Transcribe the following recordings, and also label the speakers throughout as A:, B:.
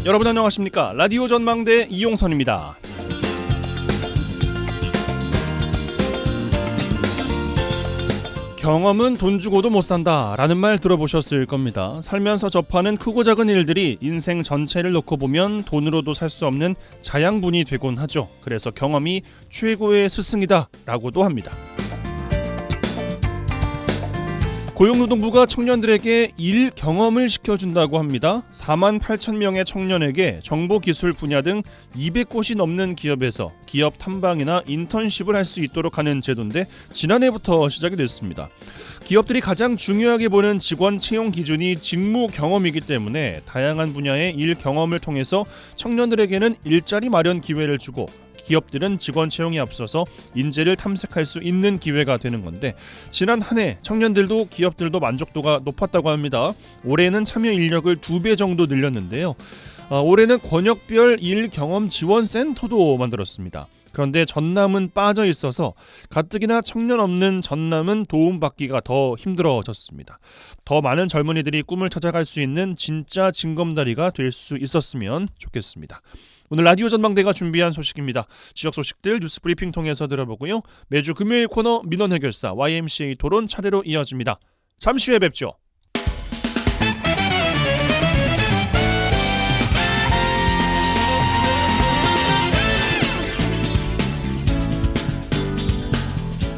A: 여러분 안녕하십니까? 라디오 전망대 이용선입니다. 경험은 돈 주고도 못 산다 라는 말 들어보셨을 겁니다. 살면서 접하는 크고 작은 일들이 인생 전체를 놓고 보면 돈으로도 살 수 없는 자양분이 되곤 하죠. 그래서 경험이 최고의 스승이다 라고도 합니다. 고용노동부가 청년들에게 일 경험을 시켜준다고 합니다. 4만 8천 명의 청년에게 정보기술 분야 등 200곳이 넘는 기업에서 기업 탐방이나 인턴십을 할 수 있도록 하는 제도인데 지난해부터 시작이 됐습니다. 기업들이 가장 중요하게 보는 직원 채용 기준이 직무 경험이기 때문에 다양한 분야의 일 경험을 통해서 청년들에게는 일자리 마련 기회를 주고 기업들은 직원 채용에 앞서서 인재를 탐색할 수 있는 기회가 되는 건데 지난 한 해 청년들도 기업들도 만족도가 높았다고 합니다. 올해는 참여 인력을 2배 정도 늘렸는데요. 올해는 권역별 일 경험 지원 센터도 만들었습니다. 그런데 전남은 빠져 있어서 가뜩이나 청년 없는 전남은 도움받기가 더 힘들어졌습니다. 더 많은 젊은이들이 꿈을 찾아갈 수 있는 진짜 징검다리가 될 수 있었으면 좋겠습니다. 오늘 라디오 전망대가 준비한 소식입니다. 지역 소식들 뉴스 브리핑 통해서 들어보고요. 매주 금요일 코너 민원 해결사 YMCA 토론 차례로 이어집니다. 잠시 후에 뵙죠.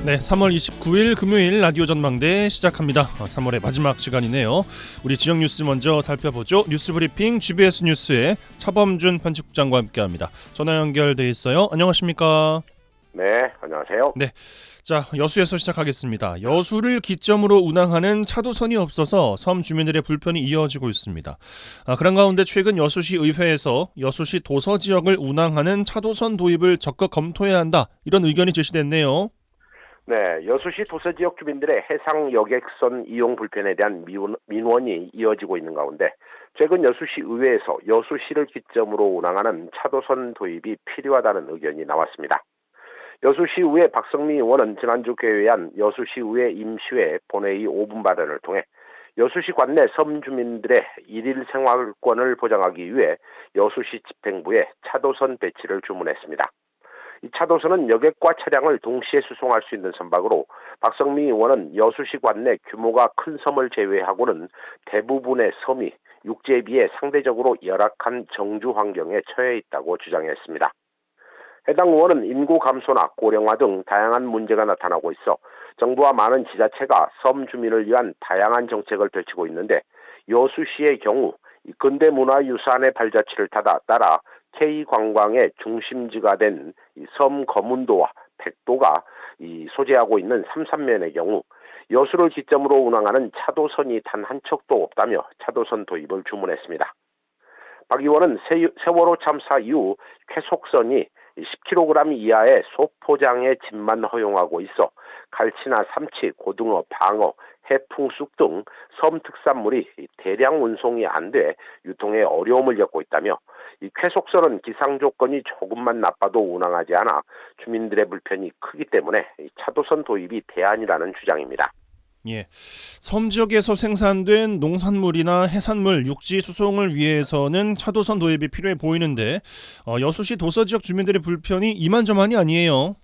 A: 네, 3월 29일 금요일 라디오 전망대 시작합니다. 3월의 마지막 시간이네요. 우리 지역 뉴스 먼저 살펴보죠. 뉴스 브리핑 GBS 뉴스의 차범준 편집국장과 함께합니다. 전화 연결돼 있어요. 안녕하십니까?
B: 네, 안녕하세요.
A: 네, 자 여수에서 시작하겠습니다. 여수를 기점으로 운항하는 차도선이 없어서 섬 주민들의 불편이 이어지고 있습니다. 그런 가운데 최근 여수시 의회에서 여수시 도서 지역을 운항하는 차도선 도입을 적극 검토해야 한다 이런 의견이 제시됐네요.
B: 네, 여수시 도서지역 주민들의 해상 여객선 이용 불편에 대한 민원이 이어지고 있는 가운데 최근 여수시 의회에서 여수시를 기점으로 운항하는 차도선 도입이 필요하다는 의견이 나왔습니다. 여수시의회 박성미 의원은 지난주 개회한 여수시의회 임시회 본회의 5분 발언을 통해 여수시 관내 섬 주민들의 일일 생활권을 보장하기 위해 여수시 집행부에 차도선 배치를 주문했습니다. 이 차도선은 여객과 차량을 동시에 수송할 수 있는 선박으로 박성미 의원은 여수시 관내 규모가 큰 섬을 제외하고는 대부분의 섬이 육지에 비해 상대적으로 열악한 정주 환경에 처해 있다고 주장했습니다. 해당 의원은 인구 감소나 고령화 등 다양한 문제가 나타나고 있어 정부와 많은 지자체가 섬 주민을 위한 다양한 정책을 펼치고 있는데 여수시의 경우 근대 문화유산의 발자취를 따라 K관광의 중심지가 된 섬 거문도와 백도가 소재하고 있는 삼산면의 경우 여수를 기점으로 운항하는 차도선이 단 한 척도 없다며 차도선 도입을 주문했습니다. 박 의원은 세월호 참사 이후 쾌속선이 10kg 이하의 소포장의 짐만 허용하고 있어 갈치나 삼치, 고등어, 방어, 해풍쑥 등 섬 특산물이 대량 운송이 안 돼 유통에 어려움을 겪고 있다며 이 쾌속선은 기상 조건이 조금만 나빠도 운항하지 않아 주민들의 불편이 크기 때문에 차도선 도입이 대안이라는 주장입니다.
A: 예, 섬 지역에서 생산된 농산물이나 해산물, 육지 수송을 위해서는 차도선 도입이 필요해 보이는데 여수시 도서 지역 주민들의 불편이 이만저만이 아니에요.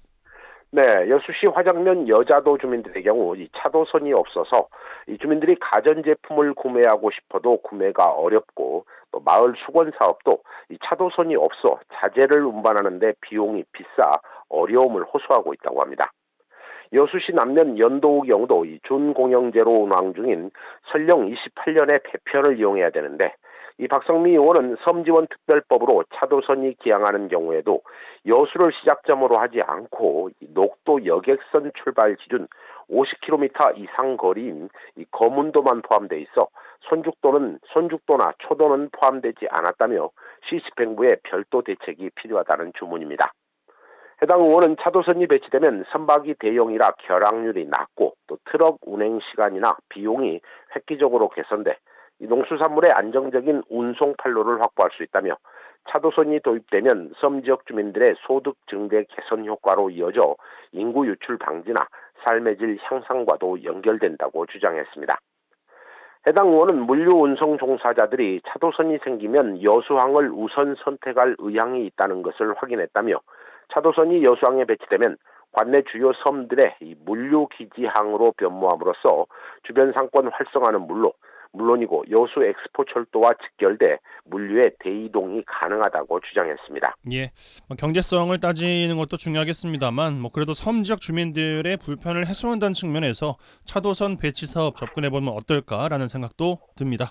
B: 네, 여수시 화장면 여자도 주민들의 경우 이 차도선이 없어서 이 주민들이 가전제품을 구매하고 싶어도 구매가 어렵고 또 마을 수건 사업도 이 차도선이 없어 자재를 운반하는데 비용이 비싸 어려움을 호소하고 있다고 합니다. 여수시 남면 연도의 경우도 이 준공영제로 운항 중인 설령 28년에 배편을 이용해야 되는데 이 박성미 의원은 섬지원특별법으로 차도선이 기항하는 경우에도 여수를 시작점으로 하지 않고 녹도 여객선 출발 기준 50km 이상 거리인 이 거문도만 포함돼 있어 손죽도나 초도는 포함되지 않았다며 시 집행부에 별도 대책이 필요하다는 주문입니다. 해당 의원은 차도선이 배치되면 선박이 대형이라 결항률이 낮고 또 트럭 운행 시간이나 비용이 획기적으로 개선돼 이 농수산물의 안정적인 운송 판로를 확보할 수 있다며 차도선이 도입되면 섬 지역 주민들의 소득 증대 개선 효과로 이어져 인구 유출 방지나 삶의 질 향상과도 연결된다고 주장했습니다. 해당 의원은 물류 운송 종사자들이 차도선이 생기면 여수항을 우선 선택할 의향이 있다는 것을 확인했다며 차도선이 여수항에 배치되면 관내 주요 섬들의 이 물류 기지항으로 변모함으로써 주변 상권 활성화는 물론이고 여수 엑스포 철도와 직결돼 물류의 대이동이 가능하다고 주장했습니다.
A: 예, 경제성을 따지는 것도 중요하겠습니다만 그래도 섬 지역 주민들의 불편을 해소한다는 측면에서 차도선 배치 사업 접근해보면 어떨까라는 생각도 듭니다.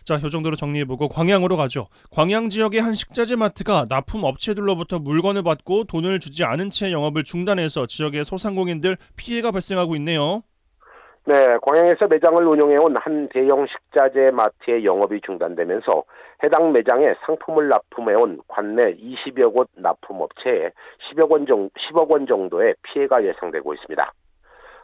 A: 자, 이 정도로 정리해보고 광양으로 가죠. 광양 지역의 한 식자재 마트가 납품 업체들로부터 물건을 받고 돈을 주지 않은 채 영업을 중단해서 지역의 소상공인들 피해가 발생하고 있네요.
B: 네, 광양에서 매장을 운영해온 한 대형 식자재 마트의 영업이 중단되면서 해당 매장에 상품을 납품해온 관내 20여 곳 납품업체에 10억 원 정도의 피해가 예상되고 있습니다.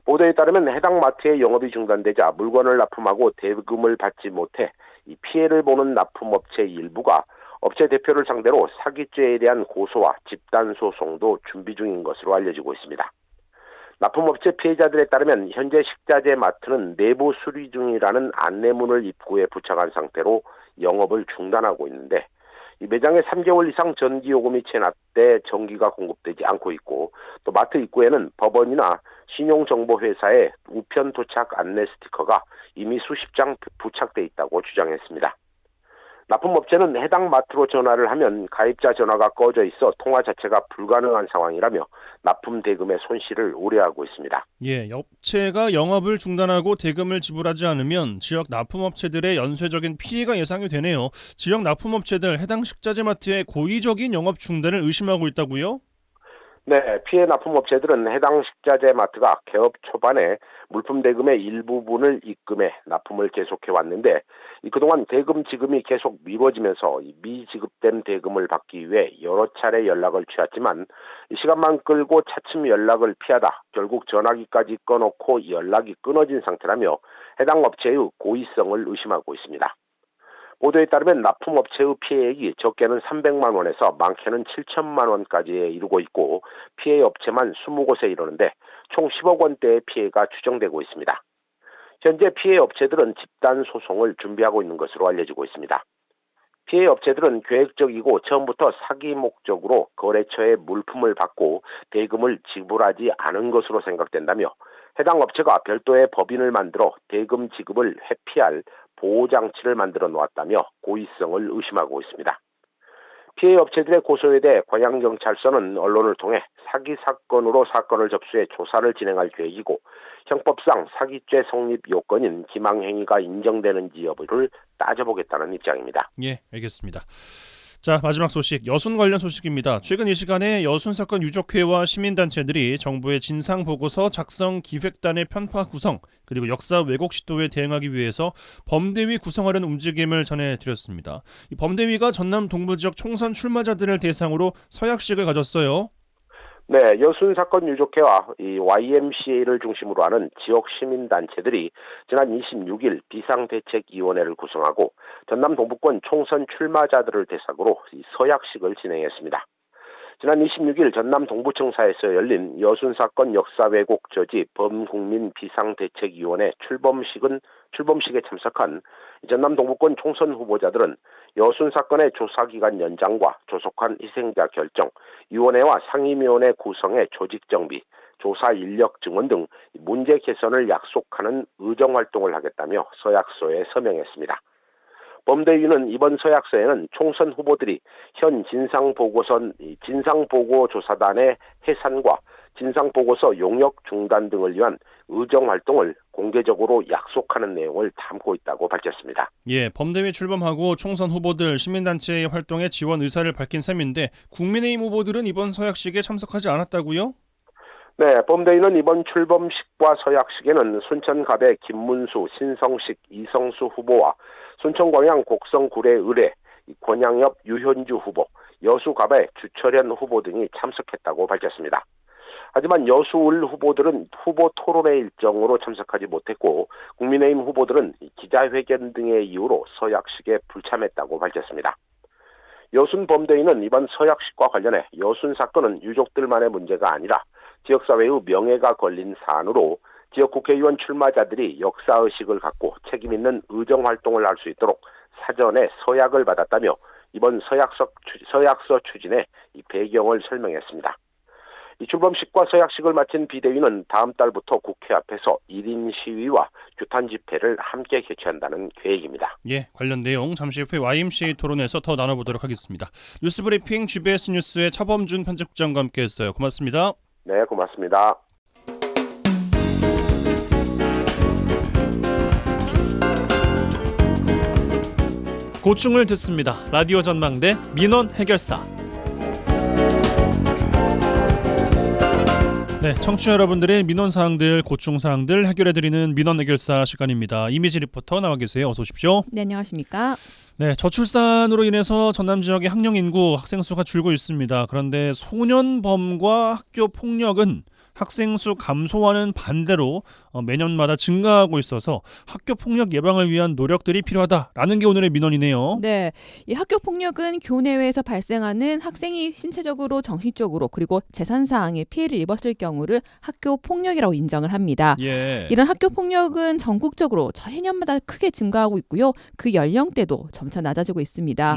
B: 보도에 따르면 해당 마트의 영업이 중단되자 물건을 납품하고 대금을 받지 못해 이 피해를 보는 납품업체 일부가 업체 대표를 상대로 사기죄에 대한 고소와 집단 소송도 준비 중인 것으로 알려지고 있습니다. 납품업체 피해자들에 따르면 현재 식자재 마트는 내부 수리 중이라는 안내문을 입구에 부착한 상태로 영업을 중단하고 있는데 이 매장에 3개월 이상 전기요금이 체납돼 전기가 공급되지 않고 있고 또 마트 입구에는 법원이나 신용정보회사의 우편 도착 안내 스티커가 이미 수십 장 부착돼 있다고 주장했습니다. 납품업체는 해당 마트로 전화를 하면 가입자 전화가 꺼져 있어 통화 자체가 불가능한 상황이라며 납품 대금의 손실을 우려하고 있습니다.
A: 예, 업체가 영업을 중단하고 대금을 지불하지 않으면 지역 납품업체들의 연쇄적인 피해가 예상이 되네요. 지역 납품업체들 해당 식자재 마트의 고의적인 영업 중단을 의심하고 있다고요?
B: 네, 피해 납품업체들은 해당 식자재 마트가 개업 초반에 물품 대금의 일부분을 입금해 납품을 계속해 왔는데 그동안 대금 지급이 계속 미뤄지면서 미지급된 대금을 받기 위해 여러 차례 연락을 취했지만 시간만 끌고 차츰 연락을 피하다 결국 전화기까지 꺼놓고 연락이 끊어진 상태라며 해당 업체의 고의성을 의심하고 있습니다. 보도에 따르면 납품업체의 피해액이 적게는 300만 원에서 많게는 7천만 원까지 이르고 있고 피해 업체만 20곳에 이르는데 총 10억 원대의 피해가 추정되고 있습니다. 현재 피해 업체들은 집단 소송을 준비하고 있는 것으로 알려지고 있습니다. 피해 업체들은 계획적이고 처음부터 사기 목적으로 거래처에 물품을 받고 대금을 지불하지 않은 것으로 생각된다며 해당 업체가 별도의 법인을 만들어 대금 지급을 회피할 보호장치를 만들어 놓았다며 고의성을 의심하고 있습니다. 피해 업체들의 고소에 대해 광양경찰서는 언론을 통해 사기 사건으로 사건을 접수해 조사를 진행할 계획이고 형법상 사기죄 성립 요건인 기망행위가 인정되는지 여부를 따져보겠다는 입장입니다.
A: 예, 알겠습니다. 자, 마지막 소식, 여순 관련 소식입니다. 최근 이 시간에 여순 사건 유족회와 시민단체들이 정부의 진상보고서 작성 기획단의 편파 구성 그리고 역사 왜곡 시도에 대응하기 위해서 범대위 구성하려는 움직임을 전해드렸습니다. 이 범대위가 전남 동부지역 총선 출마자들을 대상으로 서약식을 가졌어요.
B: 네, 여순 사건 유족회와 이 YMCA를 중심으로 하는 지역 시민단체들이 지난 26일 비상대책위원회를 구성하고 전남 동부권 총선 출마자들을 대상으로 이 서약식을 진행했습니다. 지난 26일 전남 동부청사에서 열린 여순 사건 역사 왜곡 저지 범국민 비상대책위원회 출범식에 참석한 전남 동부권 총선 후보자들은 여순 사건의 조사기간 연장과 조속한 희생자 결정, 위원회와 상임위원회 구성의 조직 정비, 조사 인력 증원 등 문제 개선을 약속하는 의정활동을 하겠다며 서약서에 서명했습니다. 범대위는 이번 서약서에는 총선 후보들이 현 진상보고조사단의 해산과 진상보고서 용역 중단 등을 위한 의정활동을 공개적으로 약속하는 내용을 담고 있다고 밝혔습니다.
A: 예, 범대위 출범하고 총선 후보들 시민단체의 활동에 지원 의사를 밝힌 셈인데 국민의힘 후보들은 이번 서약식에 참석하지 않았다고요?
B: 네, 범대위는 이번 출범식과 서약식에는 순천갑의 김문수, 신성식, 이성수 후보와 순천광양 곡성 구례 의뢰, 권양엽, 유현주 후보, 여수갑의 주철현 후보 등이 참석했다고 밝혔습니다. 하지만 여수을 후보들은 후보 토론회 일정으로 참석하지 못했고 국민의힘 후보들은 기자회견 등의 이유로 서약식에 불참했다고 밝혔습니다. 여순 범대위는 이번 서약식과 관련해 여순 사건은 유족들만의 문제가 아니라 지역사회의 명예가 걸린 사안으로 지역 국회의원 출마자들이 역사의식을 갖고 책임있는 의정활동을 할 수 있도록 사전에 서약을 받았다며 이번 서약서 추진에 이 배경을 설명했습니다. 이 출범식과 서약식을 마친 비대위는 다음 달부터 국회 앞에서 1인 시위와 규탄 집회를 함께 개최한다는 계획입니다.
A: 예, 관련 내용 잠시 후에 YMCA 토론에서 더 나눠보도록 하겠습니다. 뉴스브리핑 GBS 뉴스의 차범준 편집국장과 함께했어요. 고맙습니다.
B: 네, 고맙습니다.
C: 고충을 듣습니다. 라디오 전망대 민원 해결사.
A: 네, 청취자 여러분들의 민원사항들, 고충사항들 해결해드리는 민원 해결사 시간입니다. 이미지 리포터 나와 계세요. 어서 오십시오.
D: 네, 안녕하십니까.
A: 네, 저출산으로 인해서 전남 지역의 학령 인구, 학생 수가 줄고 있습니다. 그런데 소년범과 학교 폭력은 학생 수 감소와는 반대로 매년마다 증가하고 있어서 학교 폭력 예방을 위한 노력들이 필요하다라는 게 오늘의 민원이네요.
D: 네, 이 학교 폭력은 교내외에서 발생하는 학생이 신체적으로, 정신적으로 그리고 재산상의 피해를 입었을 경우를 학교 폭력이라고 인정을 합니다.
A: 예.
D: 이런 학교 폭력은 전국적으로 해년마다 크게 증가하고 있고요. 그 연령대도 점차 낮아지고 있습니다.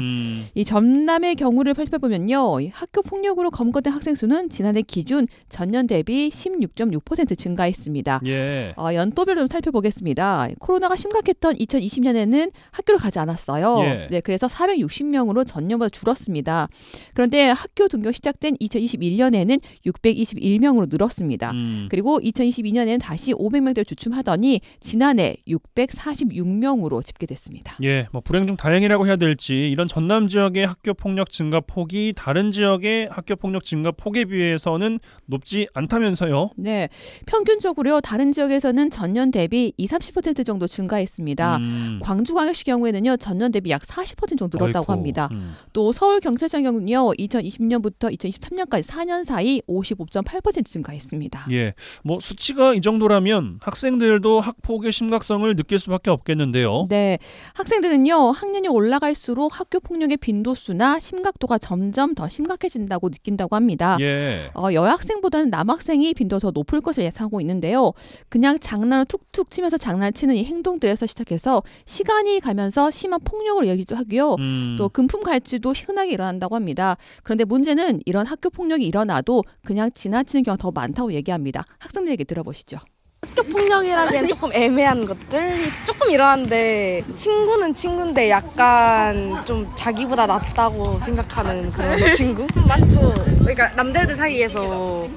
D: 이 전남의 경우를 살펴보면요, 이 학교 폭력으로 검거된 학생 수는 지난해 기준 전년 대비 16.6% 증가했습니다.
A: 예.
D: 연도별로 좀 살펴보겠습니다. 코로나가 심각했던 2020년에는 학교를 가지 않았어요.
A: 예.
D: 네, 그래서 460명으로 전년보다 줄었습니다. 그런데 학교 등교 시작된 2021년에는 621명으로 늘었습니다. 그리고 2022년에는 다시 500명대로 주춤하더니 지난해 646명으로 집계됐습니다.
A: 예, 뭐 불행 중 다행이라고 해야 될지 이런 전남 지역의 학교 폭력 증가 폭이 다른 지역의 학교 폭력 증가 폭에 비해서는 높지 않다면서요?
D: 네, 평균적으로 다른 지역에서는 전년 대비 20-30% 정도 증가했습니다. 광주광역시 경우에는요, 전년 대비 약 40% 정도 늘었다고
A: 어이쿠.
D: 합니다. 또 서울경찰청 경우는요, 2020년부터 2023년까지 4년 사이 55.8% 증가했습니다.
A: 예, 뭐 수치가 이 정도라면 학생들도 학폭의 심각성을 느낄 수밖에 없겠는데요.
D: 네, 학생들은요, 학년이 올라갈수록 학교 폭력의 빈도수나 심각도가 점점 더 심각해진다고 느낀다고 합니다.
A: 예.
D: 여학생보다는 남학생이 빈도가 더 높을 것을 예상하고 있는데요. 그냥 장난을 툭툭 치면서 장난치는 이 행동들에서 시작해서 시간이 가면서 심한 폭력을 이어지기도 하고요. 또 금품 갈취도 흔하게 일어난다고 합니다. 그런데 문제는 이런 학교 폭력이 일어나도 그냥 지나치는 경우가 더 많다고 얘기합니다. 학생들에게 들어보시죠.
E: 학교 폭력이라기엔 조금 애매한 것들이 조금 일어나는데 친구는 친구인데 약간 좀 자기보다 낫다고 생각하는 그런 친구? 많죠. 그러니까 남자애들 사이에서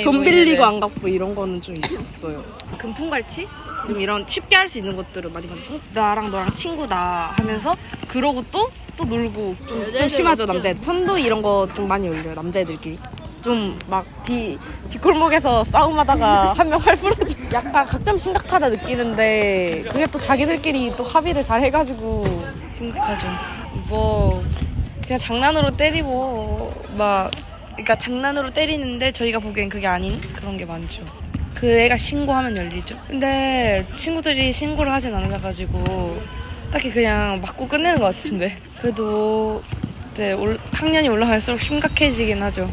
E: 돈 빌리고 안 갚고 이런 거는 좀 있었어요. 금품갈취? 좀 이런 쉽게 할 수 있는 것들을 많이 받아서 나랑 너랑 친구다 하면서 그러고 또 놀고 좀 심하죠. 남자애들 선도 이런 거 좀 많이 올려요. 남자애들끼리. 좀 막 뒷골목에서 싸움하다가 한 명 활 부러지고 약간 가끔 심각하다 느끼는데 그게 또 자기들끼리 또 합의를 잘 해가지고
F: 심각하죠. 뭐 그냥 장난으로 때리고 막 그러니까 장난으로 때리는데 저희가 보기엔 그게 아닌 그런 게 많죠. 그 애가 신고하면 열리죠. 근데 친구들이 신고를 하진 않아가지고 딱히 그냥 맞고 끝내는 것 같은데 그래도 이제 학년이 올라갈수록 심각해지긴 하죠.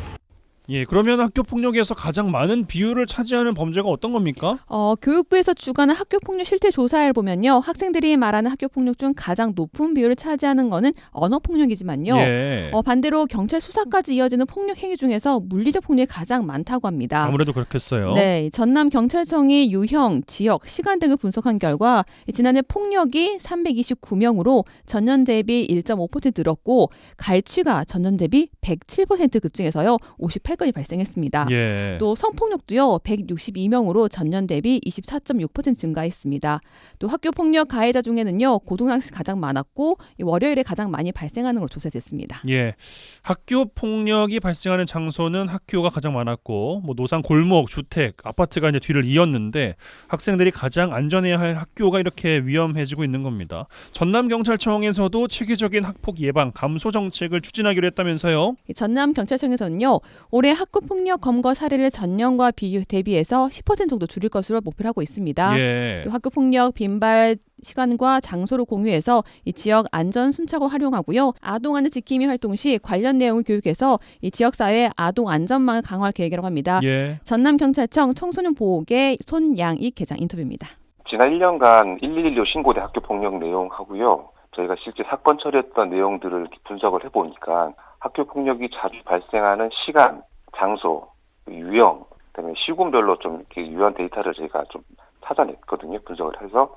A: 예, 그러면 학교 폭력에서 가장 많은 비율을 차지하는 범죄가 어떤 겁니까?
D: 교육부에서 주관한 학교 폭력 실태 조사를 보면요, 학생들이 말하는 학교 폭력 중 가장 높은 비율을 차지하는 거는 언어 폭력이지만요.
A: 예.
D: 반대로 경찰 수사까지 이어지는 폭력 행위 중에서 물리적 폭력이 가장 많다고 합니다.
A: 아무래도 그렇겠어요.
D: 네, 전남 경찰청이 유형, 지역, 시간 등을 분석한 결과 지난해 폭력이 329명으로 전년 대비 1.5% 늘었고 갈취가 전년 대비 107% 급증해서요 58건이 발생했습니다.
A: 예.
D: 또 성폭력도요 162명으로 전년 대비 24.6% 증가했습니다. 또 학교 폭력 가해자 중에는요 고등학생이 가장 많았고 월요일에 가장 많이 발생하는 걸로 조사됐습니다.
A: 예, 학교 폭력이 발생하는 장소는 학교가 가장 많았고 뭐 노상 골목, 주택, 아파트가 이제 뒤를 이었는데 학생들이 가장 안전해야 할 학교가 이렇게 위험해지고 있는 겁니다. 전남 경찰청에서도 체계적인 학폭 예방 감소 정책을 추진하기로 했다면서요?
D: 전남 경찰청에서는요 올해 올해 학교폭력 검거 사례를 전년과 대비해서 10% 정도 줄일 것으로 목표를 하고 있습니다.
A: 예.
D: 또 학교폭력 빈발 시간과 장소를 공유해서 이 지역 안전 순찰을 활용하고요. 아동 안전 지킴이 활동 시 관련 내용을 교육해서 이 지역사회 아동 안전망을 강화할 계획이라고 합니다.
A: 예.
D: 전남경찰청 청소년 보호계 손양익 계장 인터뷰입니다.
G: 지난 1년간 112 신고된 학교폭력 내용하고요. 저희가 실제 사건 처리했던 내용들을 분석을 해보니까 학교폭력이 자주 발생하는 시간, 장소, 유형, 그다음에 시군별로 좀 이렇게 유효한 데이터를 저희가 좀 찾아냈거든요. 분석을 해서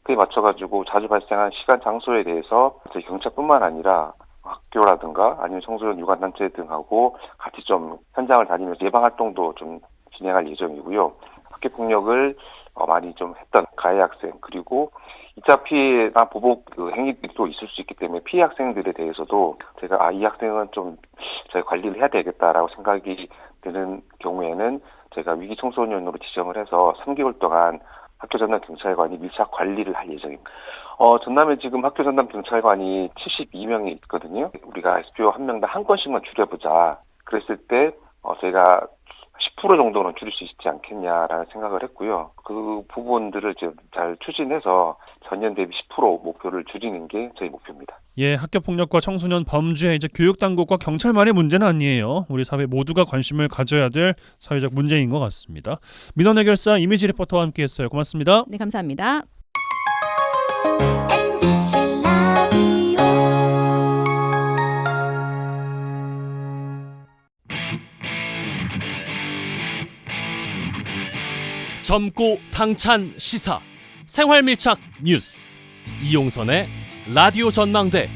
G: 그에 맞춰가지고 자주 발생한 시간, 장소에 대해서 저희 경찰뿐만 아니라 학교라든가 아니면 청소년 유관단체 등하고 같이 좀 현장을 다니면서 예방 활동도 좀 진행할 예정이고요. 학교폭력을 많이 좀 했던 가해 학생 그리고 2차 피해나 보복 행위도 있을 수 있기 때문에 피해 학생들에 대해서도 제가 이 학생은 좀 저희 관리를 해야 되겠다라고 생각이 드는 경우에는 제가 위기 청소년으로 지정을 해서 3개월 동안 학교 전담 경찰관이 밀착 관리를 할 예정입니다. 전남에 지금 학교 전담 경찰관이 72명이 있거든요. 우리가 SPO 한 명당 한 건씩만 줄여보자. 그랬을 때 저희가 10% 정도는 줄일 수 있지 않겠냐라는 생각을 했고요. 그 부분들을 이제 잘 추진해서 전년 대비 10% 목표를 줄이는 게 저희 목표입니다.
A: 예, 학교 폭력과 청소년 범죄 이제 교육 당국과 경찰만의 문제는 아니에요. 우리 사회 모두가 관심을 가져야 될 사회적 문제인 것 같습니다. 민원 해결사 이미지 리포터와 함께했어요. 고맙습니다.
D: 네, 감사합니다.
H: 젊고 당찬 시사 생활밀착 뉴스 이용선의 라디오 전망대.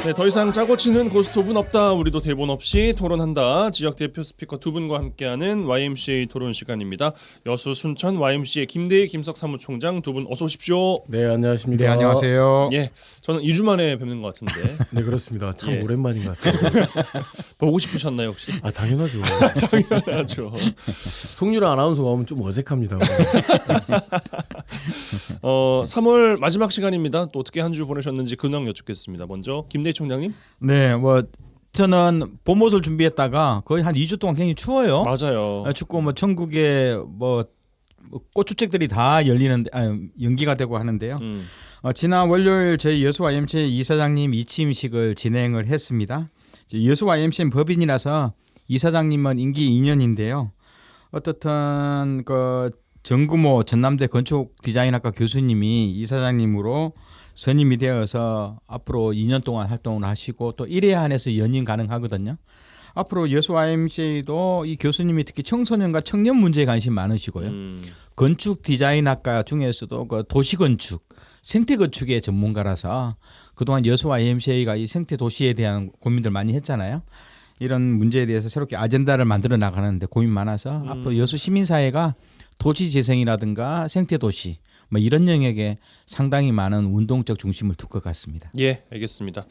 A: 네, 더 이상 짜고 치는 고스톱은 없다. 우리도 대본 없이 토론한다. 지역 대표 스피커 두 분과 함께하는 YMCA 토론 시간입니다. 여수 순천 YMCA 김대희 김석 사무총장 두 분 어서 오십시오.
I: 네, 안녕하십니까.
J: 네, 안녕하세요.
A: 예, 저는 2주 만에 뵙는 것 같은데.
I: 네, 그렇습니다. 참
A: 예.
I: 오랜만인 것 같습니다.
A: 보고 싶으셨나요 혹시?
I: 아, 당연하죠.
A: 당연하죠.
I: 송유라 아나운서가 오면 좀 어색합니다.
A: 3월 마지막 시간입니다. 또 어떻게 한 주 보내셨는지 근황 여쭙겠습니다. 먼저 김대희 총장님.
J: 네, 저는 봄옷을 준비했다가 거의 한 2주 동안 굉장히 추워요.
A: 맞아요.
J: 춥고 전국에 꽃주책들이 다 연기가 되고 하는데요. 지난 월요일 저희 여수 YMCA 이사장님 이취임식을 진행을 했습니다. 여수 YMCA 법인이라서 이사장님은 임기 2년인데요. 어떻든 정구모 전남대 건축디자인학과 교수님이 이사장님으로 선임이 되어서 앞으로 2년 동안 활동을 하시고 또 1회 한해서 연임 가능하거든요. 앞으로 여수 YMCA도 이 교수님이 특히 청소년과 청년 문제에 관심 많으시고요. 건축 디자인학과 중에서도 도시건축, 생태건축의 전문가라서 그동안 여수 YMCA가 이 생태도시에 대한 고민들 많이 했잖아요. 이런 문제에 대해서 새롭게 아젠다를 만들어 나가는데 고민 많아서 앞으로 여수 시민사회가 도시재생이라든가 생태도시 이런 영역에 상당히 많은 운동적 중심을 둘 것 같습니다.
A: 예, 알겠습니다.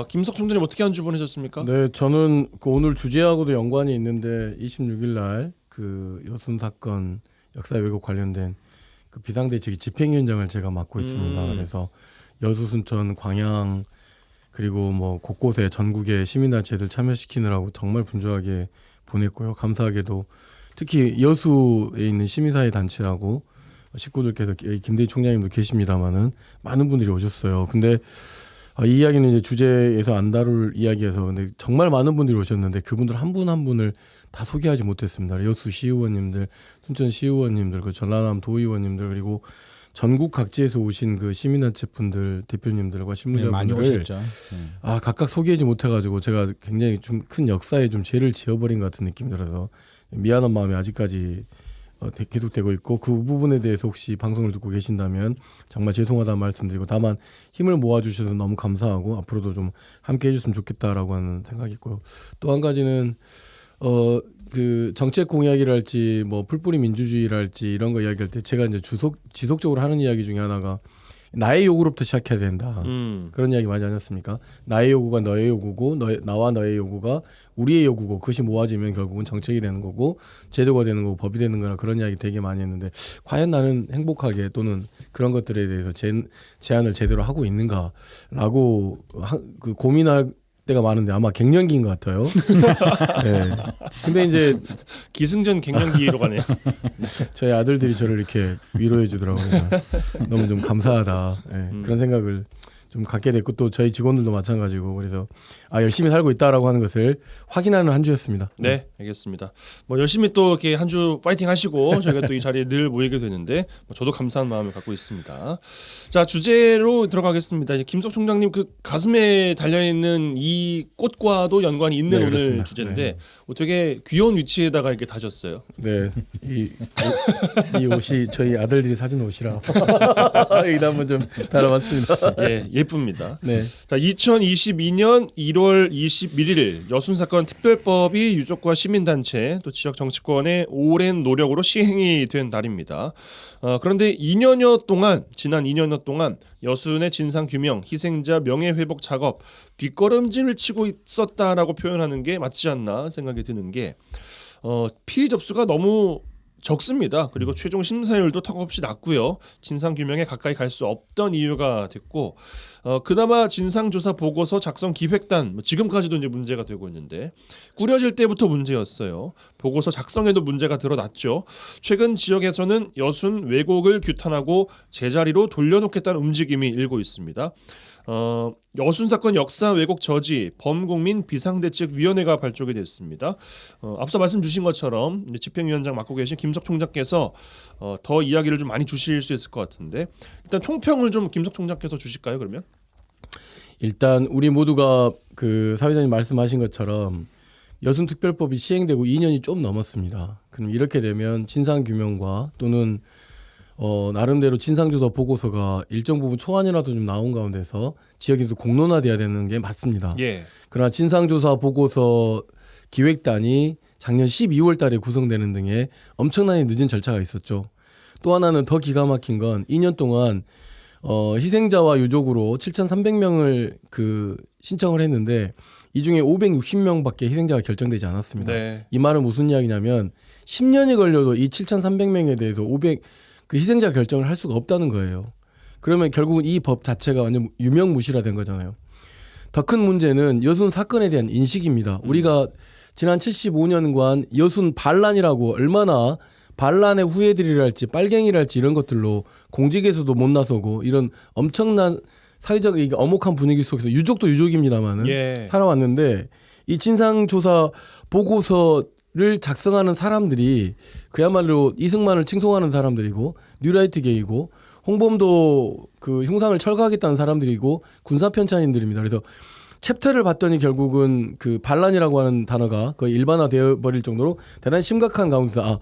A: 김석 총장님 어떻게 한 주 보내셨습니까?
I: 네, 저는 오늘 주제하고도 연관이 있는데 26일 날 여순 사건 역사 왜곡 관련된 비상대책 집행위원장을 제가 맡고 있습니다. 그래서 여수, 순천, 광양 그리고 곳곳에 전국의 시민단체들 참여시키느라고 정말 분주하게 보냈고요. 감사하게도 특히 여수에 있는 시민사회 단체하고 식구들께서 김대희 총장님도 계십니다만은 많은 분들이 오셨어요. 근데 이 이야기는 이제 주제에서 안 다룰 이야기여서 근데 정말 많은 분들이 오셨는데 그분들 한 분 한 분을 다 소개하지 못했습니다. 여수 시의원님들, 순천 시의원님들, 전라남 도의원님들 그리고 전국 각지에서 오신 시민단체 분들 대표님들과 실무자분들
J: 많이 오셨죠.
I: 각각 소개하지 못해가지고 제가 굉장히 좀 큰 역사에 좀 죄를 지어버린 것 같은 느낌이 들어서 미안한 마음이 아직까지 계속되고 있고 그 부분에 대해서 혹시 방송을 듣고 계신다면 정말 죄송하다는 말씀드리고 다만 힘을 모아주셔서 너무 감사하고 앞으로도 좀 함께 해줬으면 좋겠다라고 하는 생각이 있고요. 또 한 가지는 정책 공약이랄지 풀뿌리 민주주의랄지 이런 거 이야기할 때 제가 이제 지속적으로 하는 이야기 중에 하나가 나의 요구로부터 시작해야 된다. 그런 이야기 많이 하셨습니까? 나의 요구가 너의 요구고 나와 너의 요구가 우리의 요구고 그것이 모아지면 결국은 정책이 되는 거고 제도가 되는 거고 법이 되는 거나 그런 이야기 되게 많이 했는데 과연 나는 행복하게 또는 그런 것들에 대해서 제안을 제대로 하고 있는가라고 그 고민할 때가 많은데 아마 갱년기인 것 같아요. 네. 근데 이제
A: 기승전 갱년기로 가네요.
I: 저희 아들들이 저를 이렇게 위로해 주더라고요. 너무 좀 감사하다. 네. 그런 생각을 좀 갖게 됐고 또 저희 직원들도 마찬가지고 그래서 열심히 살고 있다라고 하는 것을 확인하는 한 주였습니다.
A: 네, 알겠습니다. 뭐 열심히 또 이렇게 한 주 파이팅 하시고 저희가 또 이 자리에 늘 모이게 되는데 저도 감사한 마음을 갖고 있습니다. 자, 주제로 들어가겠습니다. 이제 김석 총장님 그 가슴에 달려 있는 이 꽃과도 연관이 있는
I: 네,
A: 오늘
I: 그렇습니다.
A: 주제인데 되게 귀여운 위치에다가 이렇게 다셨어요.
I: 네, 이 옷이 저희 아들들이 사준 옷이라 여기다 한번 좀 달아봤습니다.
A: 예, 예쁩니다.
I: 네.
A: 자, 2022년 1월 21일 여순 사건 특별법이 유족과 시민단체 또 지역 정치권의 오랜 노력으로 시행이 된 날입니다. 그런데 지난 2년여 동안 여순의 진상 규명, 희생자 명예회복 작업 뒷걸음질을 치고 있었다라고 표현하는 게 맞지 않나 생각이 드는 게 피의 접수가 너무 적습니다. 그리고 최종 심사율도 턱없이 낮고요. 진상 규명에 가까이 갈 수 없던 이유가 됐고 그나마 진상조사 보고서 작성 기획단 지금까지도 이제 문제가 되고 있는데 꾸려질 때부터 문제였어요. 보고서 작성에도 문제가 드러났죠. 최근 지역에서는 여순 왜곡을 규탄하고 제자리로 돌려놓겠다는 움직임이 일고 있습니다. 여순 사건 역사 왜곡 저지 범국민 비상대책위원회가 발족이 됐습니다. 앞서 말씀 주신 것처럼 집행위원장 맡고 계신 김석 총장께서 더 이야기를 좀 많이 주실 수 있을 것 같은데 일단 총평을 좀 김석 총장께서 주실까요? 그러면
I: 일단 우리 모두가 그 사회자님 말씀하신 것처럼 여순특별법이 시행되고 2년이 좀 넘었습니다. 그럼 이렇게 되면 진상규명과 또는 나름대로 진상조사 보고서가 일정 부분 초안이라도 좀 나온 가운데서 지역에서 공론화돼야 되는 게 맞습니다.
A: 예.
I: 그러나 진상조사 보고서 기획단이 작년 12월 달에 구성되는 등의 엄청나게 늦은 절차가 있었죠. 또 하나는 더 기가 막힌 건 2년 동안 희생자와 유족으로 7,300명을 신청을 했는데 이 중에 560명밖에 희생자가 결정되지 않았습니다.
A: 네.
I: 이 말은 무슨 이야기냐면 10년이 걸려도 이 7,300명에 대해서 희생자 결정을 할 수가 없다는 거예요. 그러면 결국은 이 법 자체가 완전 유명무실화된 거잖아요. 더 큰 문제는 여순 사건에 대한 인식입니다. 우리가 지난 75년간 여순 반란이라고 얼마나 반란의 후예들이랄지 빨갱이랄지 이런 것들로 공직에서도 못 나서고 이런 엄청난 사회적 엄혹한 분위기 속에서 유족도 유족입니다만은 살아왔는데 이 진상조사 보고서를 작성하는 사람들이 그야말로 이승만을 칭송하는 사람들이고 뉴라이트계이고 홍범도 그 흉상을 철거하겠다는 사람들이고 군사편찬인들입니다. 그래서 챕터를 봤더니 결국은 그 반란이라고 하는 단어가 거의 일반화되어 버릴 정도로 대단히 심각한 가운데서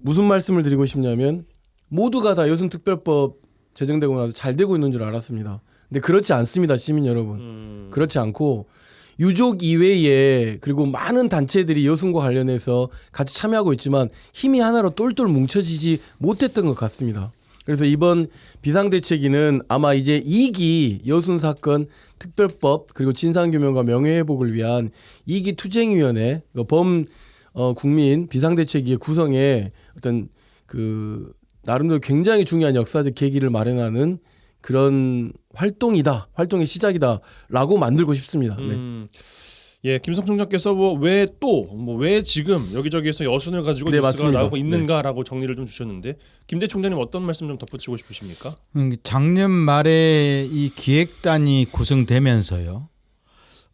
I: 무슨 말씀을 드리고 싶냐면 모두가 다 여순특별법 제정되고 나서 잘 되고 있는 줄 알았습니다. 근데 그렇지 않습니다, 시민 여러분. 그렇지 않고 유족 이외에 그리고 많은 단체들이 여순과 관련해서 같이 참여하고 있지만 힘이 하나로 똘똘 뭉쳐지지 못했던 것 같습니다. 그래서 이번 비상대책위는 아마 이제 2기 여순 사건 특별법 그리고 진상규명과 명예회복을 위한 2기 투쟁위원회 국민 비상대책위의 구성에 어떤 나름대로 굉장히 중요한 역사적 계기를 마련하는 그런 활동의 시작이다라고 만들고 싶습니다. 네.
A: 예, 김석 총장께서 왜 지금 여기저기에서 여순을 가지고 뉴스가
I: 맞습니다.
A: 나오고 있는가라고 정리를 좀 주셨는데 김대 총장님 어떤 말씀 좀 덧붙이고 싶으십니까?
J: 작년 말에 이 기획단이 구성되면서요.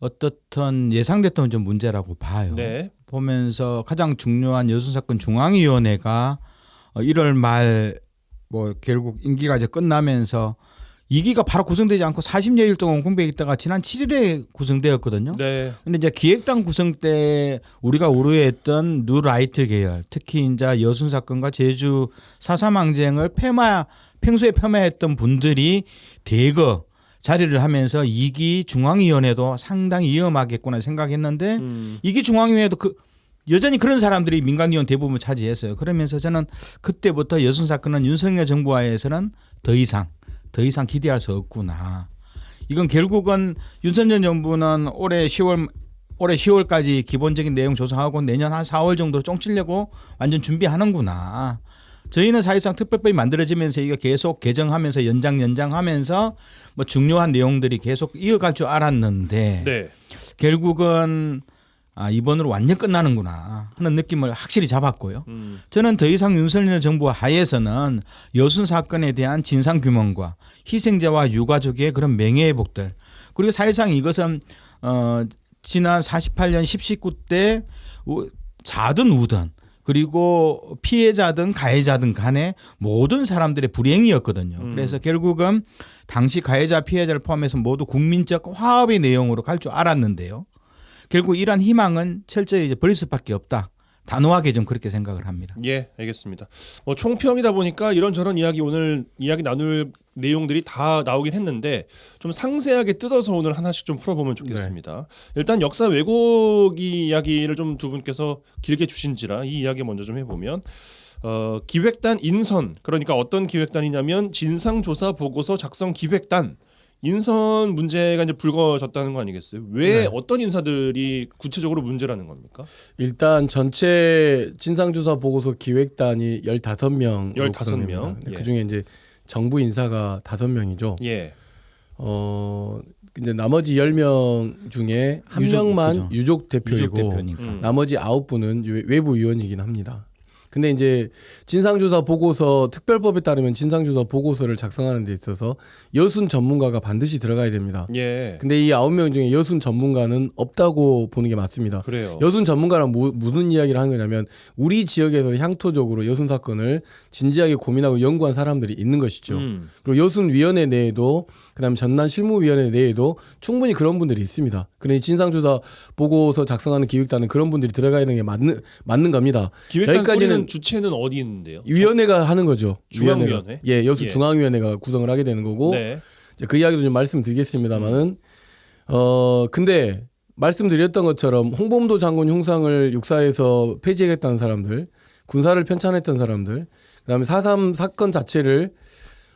J: 어떻든 예상됐던 좀 문제라고 봐요.
A: 네.
J: 보면서 가장 중요한 여순 사건 중앙위원회가 1월 말 결국 임기가 이제 끝나면서 2기가 바로 구성되지 않고 40여일 동안 공백이 있다가 지난 7일에 구성되었거든요.
A: 네.
J: 근데 이제 기획단 구성 때 우리가 우려했던 뉴라이트 계열, 특히 이제 여순 사건과 제주 4.3 항쟁을 평소에 폄하했던 분들이 대거 자리를 하면서 2기 중앙위원회도 상당히 위험하겠구나 생각했는데 2기 중앙위원회도 여전히 그런 사람들이 민간위원 대부분 차지했어요. 그러면서 저는 그때부터 여순 사건은 윤석열 정부 하에서는 더 이상 더 이상 기대할 수 없구나. 이건 결국은 윤석열 정부는 올해 10월까지 기본적인 내용 조사하고 내년 한 4월 정도로 쫑치려고 완전 준비하는구나. 저희는 사실상 특별법이 만들어지면서 이거 계속 개정하면서 연장하면서 뭐 중요한 내용들이 계속 이어갈 줄 알았는데
A: 네.
J: 결국은 이번으로 완전 끝나는구나 하는 느낌을 확실히 잡았고요. 저는 더 이상 윤석열 정부 하에서는 여순 사건에 대한 진상 규명과 희생자와 유가족의 그런 명예회복들 그리고 사실상 이것은 지난 48년 10.19 때 자든 우든 그리고 피해자든 가해자든 간에 모든 사람들의 불행이었거든요. 그래서 결국은 당시 가해자 피해자를 포함해서 모두 국민적 화합의 내용으로 갈 줄 알았는데요. 결국 이러한 희망은 철저히 이제 버릴 수밖에 없다. 단호하게 좀 그렇게 생각을 합니다.
A: 예, 알겠습니다. 총평이다 보니까 이런저런 오늘 이야기 나눌 내용들이 다 나오긴 했는데 좀 상세하게 뜯어서 오늘 하나씩 좀 풀어보면 좋겠습니다. 네. 일단 역사 왜곡 이야기를 좀 두 분께서 길게 주신지라 이 이야기 먼저 좀 해보면 기획단 인선 그러니까 어떤 기획단이냐면 진상조사 보고서 작성 기획단 인선 문제가 이제 불거졌다는 거 아니겠어요? 왜 네. 어떤 인사들이 구체적으로 문제라는 겁니까?
I: 일단 전체 진상조사 보고서 기획단이 15명.
A: 15명.
I: 예. 그중에 이제 정부 인사가 5명이죠.
A: 예.
I: 근데 나머지 10명 중에 한 명만 유족 대표이고 나머지 9분은 외부 위원이긴 합니다. 근데 이제 진상조사 보고서 특별법에 따르면 진상조사 보고서를 작성하는 데 있어서 여순 전문가가 반드시 들어가야 됩니다.
A: 예.
I: 근데 이 9명 중에 여순 전문가는 없다고 보는 게 맞습니다.
A: 그래요.
I: 여순 전문가는 무슨 이야기를 하는 거냐면 우리 지역에서 향토적으로 여순 사건을 진지하게 고민하고 연구한 사람들이 있는 것이죠. 그리고 여순 위원회 내에도 그다음에 전남 실무위원회 내에도 충분히 그런 분들이 있습니다. 그러니 진상조사 보고서 작성하는 기획단은 그런 분들이 들어가야 되는 게 맞는 겁니다.
A: 여기까지는 주체는 어디 있는데요?
I: 위원회가 하는 거죠.
A: 중앙위원회?
I: 예, 여수 중앙위원회가 구성을 하게 되는 거고
A: 네.
I: 그 이야기도 좀 말씀드리겠습니다만은 근데 말씀드렸던 것처럼 홍범도 장군 흉상을 육사에서 폐지하겠다는 사람들, 군사를 편찬했던 사람들, 그다음에 4.3 사건 자체를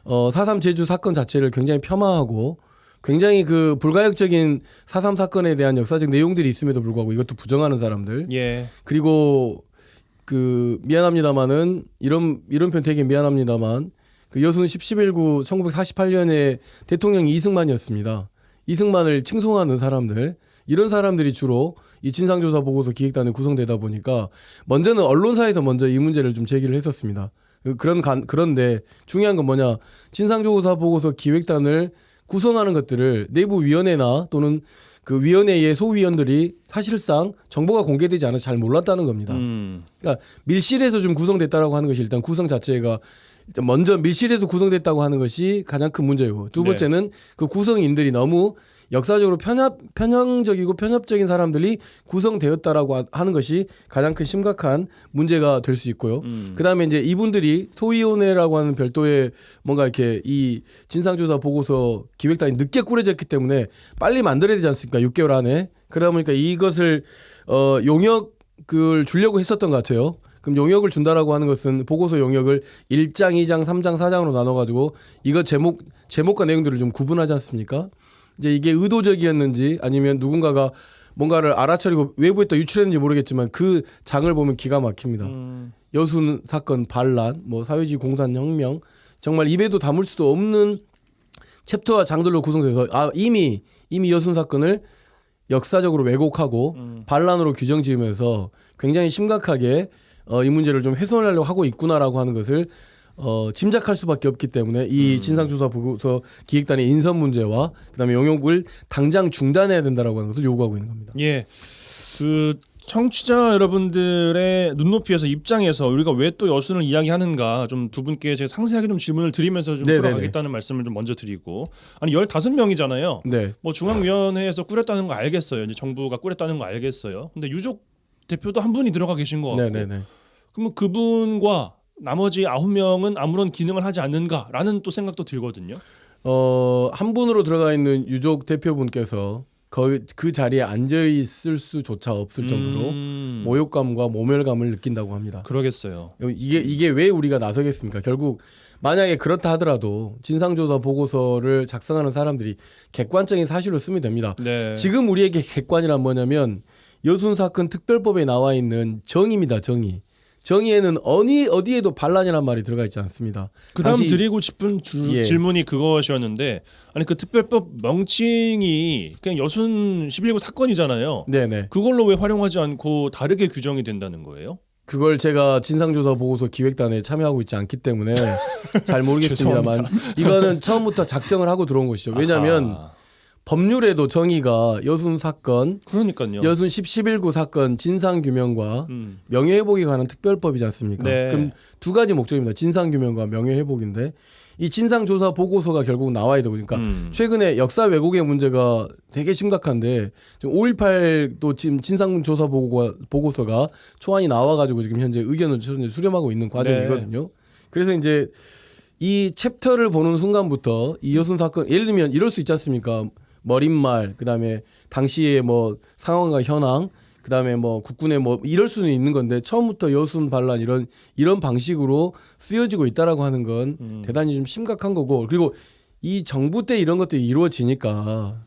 I: 4.3 제주 사건 자체를 굉장히 폄하하고 굉장히 그 불가역적인 4.3 사건에 대한 역사적 내용들이 있음에도 불구하고 이것도 부정하는 사람들.
A: 예.
I: 그리고 미안합니다만은 이런 편 되게 미안합니다만 그 여순 10.11구 1948년에 대통령이 이승만이었습니다. 이승만을 칭송하는 사람들 이런 사람들이 주로 이 진상조사 보고서 기획단에 구성되다 보니까 먼저는 언론사에서 먼저 이 문제를 좀 제기를 했었습니다. 그런데 중요한 건 뭐냐 진상조사 보고서 기획단을 구성하는 것들을 내부 위원회나 또는 그 위원회의 소위원들이 사실상 정보가 공개되지 않아서 잘 몰랐다는 겁니다. 그러니까 밀실에서 좀 구성됐다라고 하는 것이 일단 구성 자체가 먼저 밀실에서 구성됐다고 하는 것이 가장 큰 문제고 두 번째는 그 구성인들이 너무 역사적으로 편향적이고 편협적인 사람들이 구성되었다라고 하는 것이 가장 큰 심각한 문제가 될 수 있고요. 그다음에 이제 이분들이 소위원회라고 하는 별도의 뭔가 이렇게 이 진상조사 보고서 기획단이 늦게 꾸려졌기 때문에 빨리 만들어야 되지 않습니까? 6개월 안에. 그러다 보니까 이것을 용역을 주려고 했었던 것 같아요. 그럼 용역을 준다라고 하는 것은 보고서 용역을 1장, 2장, 3장, 4장으로 나눠가지고 이거 제목과 내용들을 좀 구분하지 않습니까? 이제 이게 의도적이었는지 아니면 누군가가 뭔가를 알아차리고 외부에 또 유출했는지 모르겠지만 그 장을 보면 기가 막힙니다. 여순 사건 반란, 뭐 사회주의 공산혁명 정말 입에도 담을 수도 없는 챕터와 장들로 구성돼서 이미 여순 사건을 역사적으로 왜곡하고 반란으로 규정 지으면서 굉장히 심각하게 이 문제를 좀 훼손하려고 하고 있구나라고 하는 것을 짐작할 수밖에 없기 때문에 이 진상조사 보고서 기획단의 인선 문제와 그다음에 용역을 당장 중단해야 된다라고 하는 것을 요구하고 있는 겁니다.
A: 예, 그 청취자 여러분들의 눈높이에서 입장에서 우리가 왜 또 여순을 이야기하는가 좀 두 분께 제가 상세하게 좀 질문을 드리면서 좀 풀어가겠다는 말씀을 좀 먼저 드리고 아니 15명이잖아요.
I: 네.
A: 뭐 중앙위원회에서 꾸렸다는 거 알겠어요. 이제 정부가 꾸렸다는 거 알겠어요. 근데 유족 대표도 한 분이 들어가 계신 것 같고 그러면 그분과 나머지 9명은 아무런 기능을 하지 않는가라는 또 생각도 들거든요.
I: 한 분으로 들어가 있는 유족 대표분께서 그 자리에 앉아 있을 수조차 없을 정도로 모욕감과 모멸감을 느낀다고 합니다.
A: 그러겠어요.
I: 이게 왜 우리가 나서겠습니까? 결국 만약에 그렇다 하더라도 진상조사 보고서를 작성하는 사람들이 객관적인 사실로 쓰면 됩니다.
A: 네.
I: 지금 우리에게 객관이란 뭐냐면 여순 사건 특별법에 나와 있는 정의입니다. 정의. 정의에는 어디에도 반란이라는 말이 들어가 있지 않습니다.
A: 그다음
I: 다시-
A: 드리고 싶은
I: 예.
A: 질문이 그것이었는데 아니 그 특별법 명칭이 그냥 여순 11구 사건이잖아요.
I: 네네.
A: 그걸로 왜 활용하지 않고 다르게 규정이 된다는 거예요?
I: 그걸 제가 진상조사 보고서 기획단에 참여하고 있지 않기 때문에 잘 모르겠습니다만 이거는 처음부터 작정을 하고 들어온 것이죠. 왜냐하면
A: 아하.
I: 법률에도 정의가 여순 사건,
A: 그러니까요.
I: 여순 11구 사건 진상규명과 명예회복에 관한 특별법이지 않습니까?
A: 네.
I: 그럼 두 가지 목적입니다. 진상규명과 명예회복인데 이 진상조사 보고서가 결국 나와야 되고 그러니까 최근에 역사 왜곡의 문제가 되게 심각한데 지금 5.18도 지금 진상조사 보고서가 초안이 나와가지고 지금 현재 의견을 수렴하고 있는 과정이거든요.
A: 네.
I: 그래서 이제 이 챕터를 보는 순간부터 이 여순 사건 예를 들면 이럴 수 있지 않습니까? 머릿말 그다음에 당시의 뭐 상황과 현황 그다음에 뭐 국군의 뭐 이럴 수는 있는 건데 처음부터 여순 반란 이런 방식으로 쓰여지고 있다라고 하는 건 대단히 좀 심각한 거고 그리고 이 정부 때 이런 것들이 이루어지니까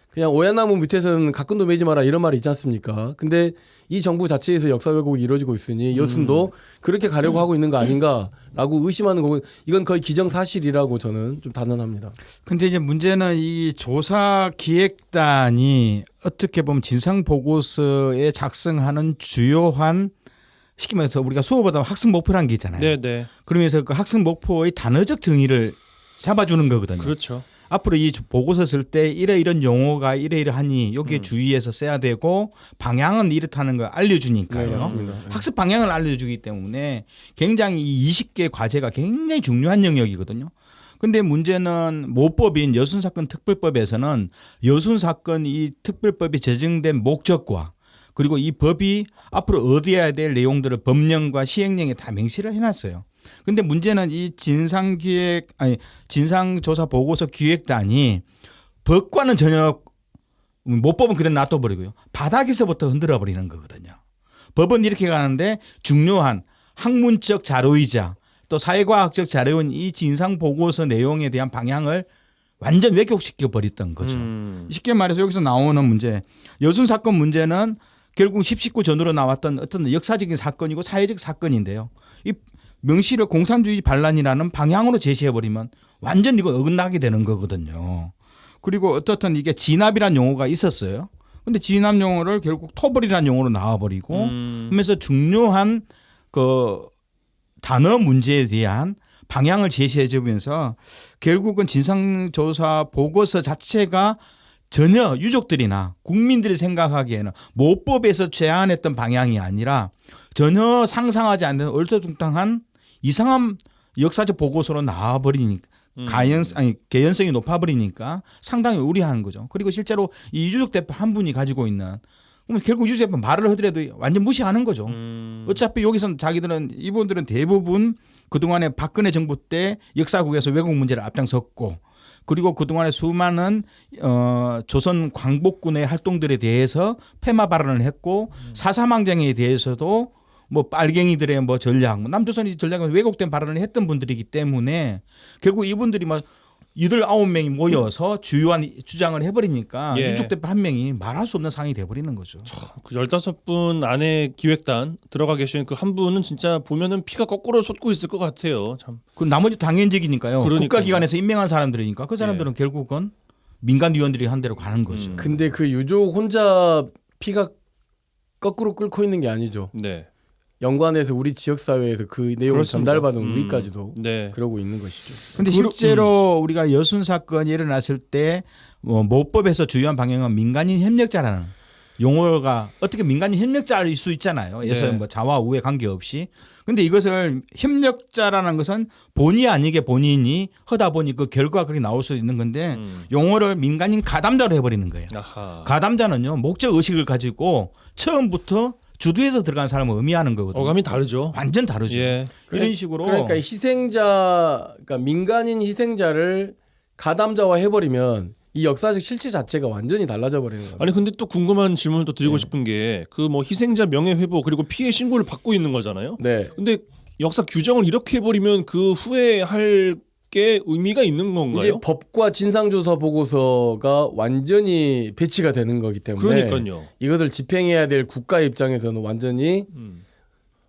I: 그냥 오얏나무 밑에서는 가끔도 매지 마라 이런 말이 있지 않습니까? 근데 이 정부 자체에서 역사 왜곡이 이루어지고 있으니 여순도 그렇게 가려고 하고 있는 거 아닌가라고 의심하는 거고 이건 거의 기정사실이라고 저는 좀 단언합니다.
J: 근데 이제 문제는 이 조사 기획단이 어떻게 보면 진상 보고서에 작성하는 주요한 쉽게 말해서 우리가 수업하다 학습 목표라는 게 있잖아요.
A: 네네.
J: 그러면서 그 학습 목표의 단어적 정의를 잡아주는 거거든요.
A: 그렇죠.
J: 앞으로 이 보고서 쓸 때 이런 용어가 이러이러하니 여기에 주의해서 써야 되고 방향은 이렇다는 걸 알려주니까요.
I: 네, 맞습니다.
J: 학습 방향을 알려주기 때문에 굉장히 이 20개 과제가 굉장히 중요한 영역이거든요. 근데 문제는 모법인 여순사건 특별법에서는 여순사건 이 특별법이 제정된 목적과 그리고 이 법이 앞으로 얻어야 될 내용들을 법령과 시행령에 다 명시를 해놨어요. 근데 문제는 이 진상조사 보고서 기획단이 법과는 전혀 모법은 그대로 놔둬버리고요. 바닥에서부터 흔들어 버리는 거거든요. 법은 이렇게 가는데 중요한 학문적 자료이자 또 사회과학적 자료인 이 진상 보고서 내용에 대한 방향을 완전 왜곡시켜 버렸던 거죠. 쉽게 말해서 여기서 나오는 문제, 여순 사건 문제는 결국 10.19 전후로 나왔던 어떤 역사적인 사건이고 사회적 사건인데요. 이 명시를 공산주의 반란이라는 방향으로 제시해버리면 완전 이거 어긋나게 되는 거거든요. 그리고 어떻든 이게 진압이라는 용어가 있었어요. 근데 진압 용어를 결국 토벌이라는 용어로 나와버리고 하면서 중요한 그 단어 문제에 대한 방향을 제시해주면서 결국은 진상조사 보고서 자체가 전혀 유족들이나 국민들이 생각하기에는 모법에서 제안했던 방향이 아니라 전혀 상상하지 않는 얼토당토한 이상한 역사적 보고서로 나와버리니까 개연성이 높아버리니까 상당히 우려한 거죠. 그리고 실제로 이 유족 대표 한 분이 가지고 있는 그러면 결국 유족 대표 말을 하더라도 완전 무시하는 거죠. 어차피 여기서 이분들은 대부분 그동안에 박근혜 정부 때 역사국에서 왜곡 문제를 앞장섰고 그리고 그동안에 수많은 조선 광복군의 활동들에 대해서 폐마 발언을 했고 4.3항쟁에 대해서도 뭐 빨갱이들의 뭐 전략, 남조선이 전략은 왜곡된 발언을 했던 분들이기 때문에 결국 이분들이 막 9명이 모여서 주요한 주장을 해버리니까
A: 예.
J: 유족 대표 한 명이 말할 수 없는 상황이 돼버리는 거죠.
A: 그 15분 안에 기획단 들어가 계신 그 한 분은 진짜 보면은 피가 거꾸로 솟고 있을 것 같아요. 참.
J: 그 나머지 당연직이니까요.
A: 그러니까요.
J: 국가기관에서 임명한 사람들이니까 그 사람들은 결국은 민간위원들이 한 대로 가는 거죠.
I: 근데 그 유족 혼자 피가 거꾸로 끓고 있는 게 아니죠.
A: 네.
I: 연관해서 우리 지역 사회에서 그 내용을
A: 그렇습니다.
I: 전달받은 우리까지도
A: 네.
I: 그러고 있는 것이죠.
J: 근데 실제로 우리가 여순 사건이 일어났을 때 모법에서 주요한 방향은 민간인 협력자라는 용어가 어떻게 민간인 협력자일 수 있잖아요. 그래서
A: 네.
J: 뭐 자와 우에 관계없이. 근데 이것을 협력자라는 것은 본의 아니게 본인이 하다 보니 그 결과가 그렇게 나올 수 있는 건데 용어를 민간인 가담자로 해버리는 거예요.
A: 아하.
J: 가담자는요 목적 의식을 가지고 처음부터 주도해서 들어간 사람을 의미하는 거거든요.
A: 어감이 다르죠.
J: 완전 다르죠.
A: 예.
J: 이런 식으로
I: 그러니까 그러니까 민간인 희생자를 가담자화 해버리면 이 역사적 실체 자체가 완전히 달라져 버리는 거예요.
A: 아니 근데 또 궁금한 질문을 또 드리고
I: 네.
A: 싶은 게 그 뭐 희생자 명예 회복 그리고 피해 신고를 받고 있는 거잖아요.
I: 네.
A: 근데 역사 규정을 이렇게 해버리면 그 후에 할 게 의미가 있는 건가요?
I: 이제 법과 진상조사 보고서가 완전히 배치가 되는 거기 때문에
A: 그러니까요.
I: 이것을 집행해야 될 국가 입장에서는 완전히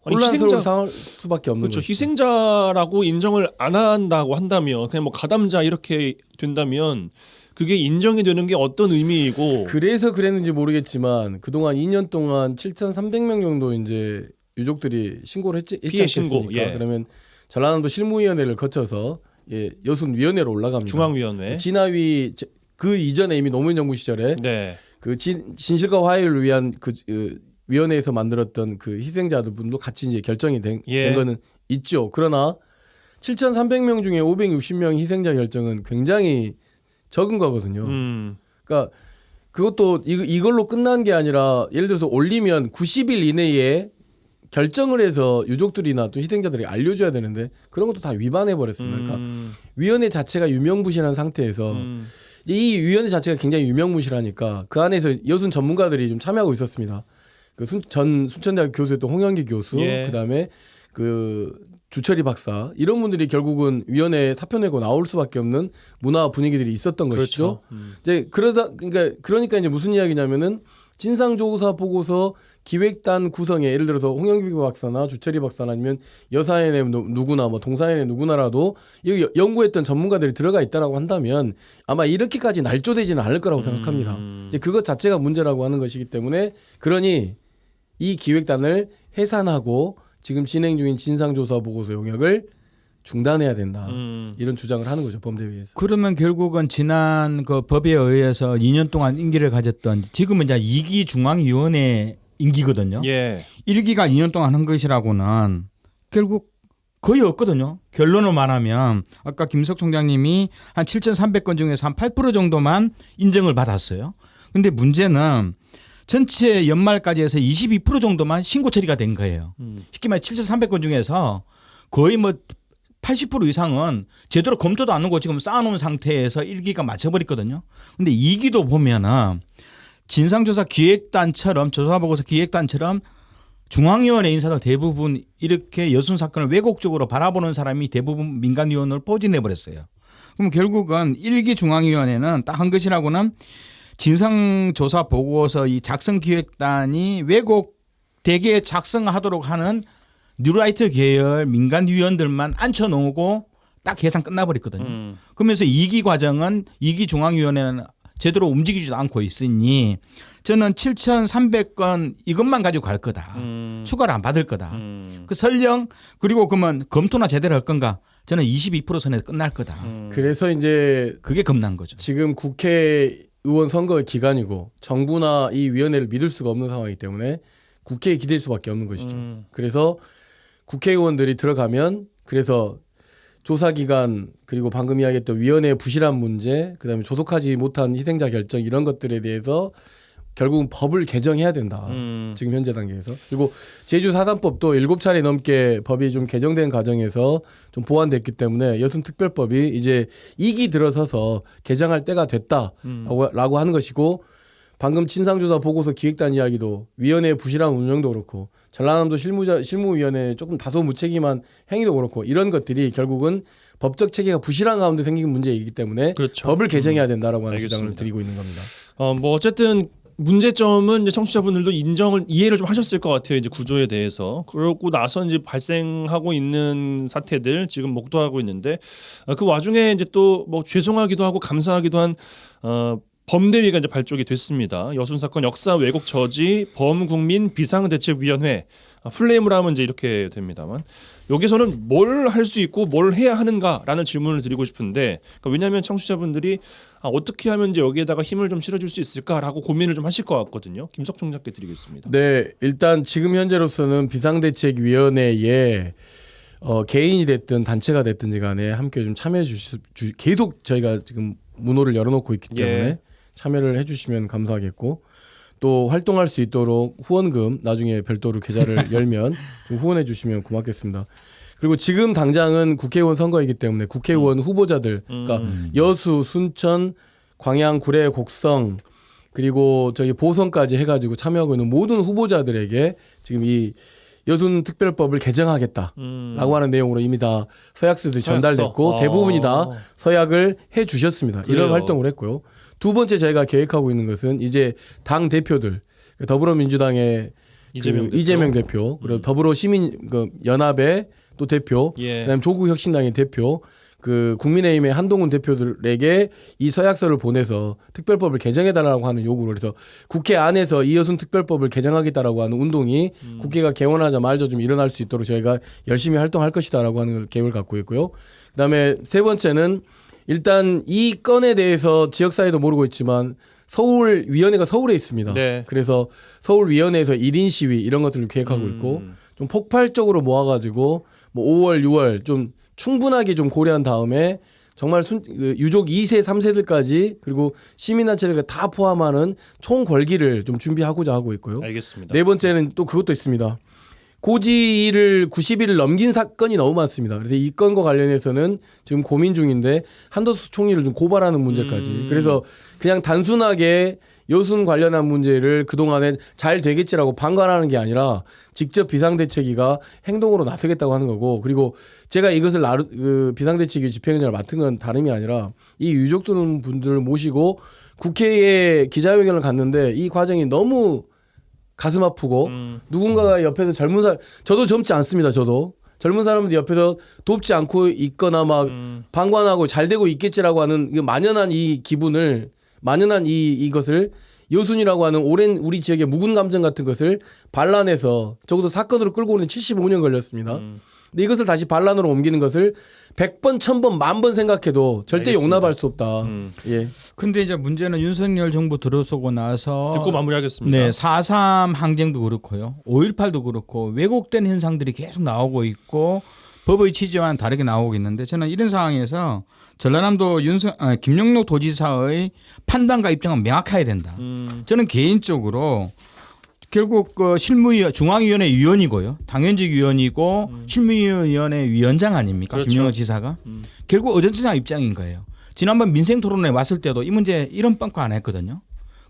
A: 아니,
I: 혼란스러운 상황 수밖에 없는
A: 그렇죠.
I: 거죠.
A: 희생자라고 인정을 안 한다고 한다면 그냥 뭐 가담자 이렇게 된다면 그게 인정이 되는 게 어떤 의미이고
I: 그래서 그랬는지 모르겠지만 그동안 2년 동안 7,300명 정도 이제 유족들이 신고를 했지
A: 피해 신고,
I: 않겠습니까?
A: 예.
I: 그러면 전라남도 실무위원회를 거쳐서 여순위원회로 올라갑니다.
A: 중앙위원회.
I: 진화위 그 이전에 이미 노무현 정부 시절에
A: 네.
I: 그 진실과 화해를 위한 그 위원회에서 만들었던 그 희생자들 분도 같이 이제 결정이 된 거는 있죠. 그러나 7,300명 중에 560명 희생자 결정은 굉장히 적은 거거든요. 그러니까 그것도 이걸로 끝난 게 아니라 예를 들어서 올리면 90일 이내에 결정을 해서 유족들이나 또 희생자들이 알려줘야 되는데 그런 것도 다 위반해 버렸습니다. 그러니까 위원회 자체가 유명무실한 상태에서 이 위원회 자체가 굉장히 유명무실하니까 그 안에서 여순 전문가들이 좀 참여하고 있었습니다. 그 전 순천대학교 교수였던 홍영기 교수, 그다음에 그 주철이 박사 이런 분들이 결국은 위원회에 사표 내고 나올 수밖에 없는 문화 분위기들이 있었던 것이죠. 이제 그러니까 이제 무슨 이야기냐면은 진상조사 보고서 기획단 구성에 예를 들어서 홍영기 박사나 주철이 박사나 아니면 여사연의 누구나 뭐 동사연의 누구나라도 여기 연구했던 전문가들이 들어가 있다라고 한다면 아마 이렇게까지 날조되지는 않을 거라고 생각합니다. 이제 그것 자체가 문제라고 하는 것이기 때문에 그러니 이 기획단을 해산하고 지금 진행 중인 진상조사 보고서 용역을 중단해야 된다. 이런 주장을 하는 거죠. 범대위에서.
J: 그러면 결국은 지난 그 법에 의해서 2년 동안 임기를 가졌던 지금은 이제 2기 중앙위원회 임기거든요. 1기가 2년 동안 한 것이라고는 결국 거의 없거든요. 결론을 말하면 아까 김석 총장님이 한 7,300건 중에서 한 8% 정도만 인정을 받았어요. 근데 문제는 전체 연말까지 해서 22% 정도만 신고 처리가 된 거예요. 쉽게 말해 7,300건 중에서 거의 뭐 80% 이상은 제대로 검토도 안 하고 지금 쌓아놓은 상태에서 1기가 맞춰버렸거든요. 근데 2기도 보면은 진상조사 기획단처럼 조사보고서 기획단처럼 중앙위원회 인사들 대부분 이렇게 여순 사건을 왜곡적으로 바라보는 사람이 대부분 민간위원을 포진해버렸어요. 그럼 결국은 1기 중앙위원회는 딱 한 것이라고는 진상조사 보고서 이 작성 기획단이 왜곡되게 작성하도록 하는 뉴라이트 계열 민간위원들만 앉혀놓고 딱 계산 끝나버렸거든요. 그러면서 2기 과정은 2기 중앙위원회는 제대로 움직이지도 않고 있으니 저는 7,300건 이것만 가지고 갈 거다. 추가를 안 받을 거다. 그 설령 그리고 그러면 검토나 제대로 할 건가? 저는 22% 선에서 끝날 거다.
I: 그래서 이제
J: 그게 겁난 거죠.
I: 지금 국회의원 선거 기간이고 정부나 이 위원회를 믿을 수가 없는 상황이기 때문에 국회에 기댈 수밖에 없는 것이죠. 그래서 국회의원들이 들어가면 그래서 조사기간 그리고 방금 이야기했던 위원회의 부실한 문제 그다음에 조속하지 못한 희생자 결정 이런 것들에 대해서 결국은 법을 개정해야 된다. 지금 현재 단계에서. 그리고 제주 4.3법도 7차례 넘게 법이 좀 개정된 과정에서 좀 보완됐기 때문에 여순특별법이 이제 2기 들어서서 개정할 때가 됐다라고 하는 것이고 방금 진상조사 보고서 기획단 이야기도 위원회의 부실한 운영도 그렇고 전라남도 실무위원회의 조금 다소 무책임한 행위도 그렇고 이런 것들이 결국은 법적 체계가 부실한 가운데 생긴 문제이기 때문에 법을 개정해야 된다라고 하는 주장을 드리고 있는 겁니다.
A: 뭐 어쨌든 문제점은 이제 청취자분들도 이해를 좀 하셨을 것 같아요. 이제 구조에 대해서. 그러고 나서 이제 발생하고 있는 사태들 지금 목도하고 있는데 그 와중에 이제 또 뭐 죄송하기도 하고 감사하기도 한 범대위가 이제 발족이 됐습니다. 여순 사건 역사 왜곡 저지 범국민 비상대책위원회 플레임을 하면 이제 이렇게 됩니다만 여기서는 뭘 할 수 있고 뭘 해야 하는가라는 질문을 드리고 싶은데 그러니까 왜냐하면 청취자분들이 어떻게 하면 이제 여기에다가 힘을 좀 실어줄 수 있을까라고 고민을 좀 하실 것 같거든요. 김석 총장께 드리겠습니다.
I: 네, 일단 지금 현재로서는 비상대책위원회에 개인이 됐든 단체가 됐든지 간에 함께 좀 참여해 계속 저희가 지금 문호를 열어놓고 있기 때문에 참여를 해주시면 감사하겠고 또 활동할 수 있도록 후원금 나중에 별도로 계좌를 열면 좀 후원해 주시면 고맙겠습니다. 그리고 지금 당장은 국회의원 선거이기 때문에 국회의원 후보자들 그러니까 여수, 순천, 광양, 구례, 곡성 그리고 저기 보성까지 해가지고 참여하고 있는 모든 후보자들에게 지금 이 여순특별법을 개정하겠다라고 하는 내용으로 이미 다 서약서들이 전달됐고 대부분이 다 서약을 해주셨습니다.
A: 그래요.
I: 이런 활동을 했고요. 두 번째 저희가 계획하고 있는 것은 이제 당 대표들 더불어민주당의 이재명 대표 그리고 더불어시민 연합의 또 대표 그다음에 조국혁신당의 대표 그 국민의힘의 한동훈 대표들에게 이 서약서를 보내서 특별법을 개정해달라고 하는 요구를 해서 국회 안에서 이여순 특별법을 개정하겠다라고 하는 운동이 국회가 개원하자마자 좀 일어날 수 있도록 저희가 열심히 활동할 것이다라고 하는 계획을 갖고 있고요. 그다음에 세 번째는 일단 이 건에 대해서 지역사회도 모르고 있지만 서울위원회가 서울에 있습니다.
A: 네.
I: 그래서 서울위원회에서 1인 시위 이런 것들을 계획하고 있고 좀 폭발적으로 모아가지고 뭐 5월, 6월 좀 충분하게 좀 고려한 다음에 정말 유족 2세, 3세들까지 그리고 시민단체를 다 포함하는 총 걸기를 좀 준비하고자 하고 있고요.
A: 알겠습니다.
I: 네 번째는 또 그것도 있습니다. 고지를 90일을 넘긴 사건이 너무 많습니다. 그래서 이 건과 관련해서는 지금 고민 중인데 한덕수 총리를 좀 고발하는 문제까지. 그래서 그냥 단순하게 여순 관련한 문제를 그동안에 잘 되겠지라고 방관하는 게 아니라 직접 비상대책위가 행동으로 나서겠다고 하는 거고 그리고 제가 이것을 비상대책위 집행위원장을 맡은 건 다름이 아니라 이 유족분들을 모시고 국회에 기자회견을 갔는데 이 과정이 너무 가슴 아프고 누군가가 옆에서 저도 젊지 않습니다. 저도 젊은 사람들 옆에서 돕지 않고 있거나 막 방관하고 잘 되고 있겠지라고 하는 만연한 이 기분을 만연한 이것을 여순이라고 하는 오랜 우리 지역의 묵은 감정 같은 것을 반란해서 적어도 사건으로 끌고 오는 75년 걸렸습니다. 근데 이것을 다시 반란으로 옮기는 것을 100번, 1000번, 10,000번 생각해도 절대
A: 알겠습니다.
I: 용납할 수 없다. 예.
J: 근데 이제 문제는 윤석열 정부 들어서고 나서
A: 듣고 마무리하겠습니다.
J: 네, 4.3 항쟁도 그렇고요. 5.18도 그렇고 왜곡된 현상들이 계속 나오고 있고 법의 취지와는 다르게 나오고 있는데 저는 이런 상황에서 전라남도 김영록 도지사의 판단과 입장은 명확해야 된다. 저는 개인적으로 결국 그 중앙위원회 위원이고요. 당연직 위원이고 실무위원회 위원장 아닙니까?
A: 그렇죠.
J: 김영록 지사가. 결국 어전천장 입장인 거예요. 지난번 민생토론회 왔을 때도 이 문제 이런 뻥커 안 했거든요.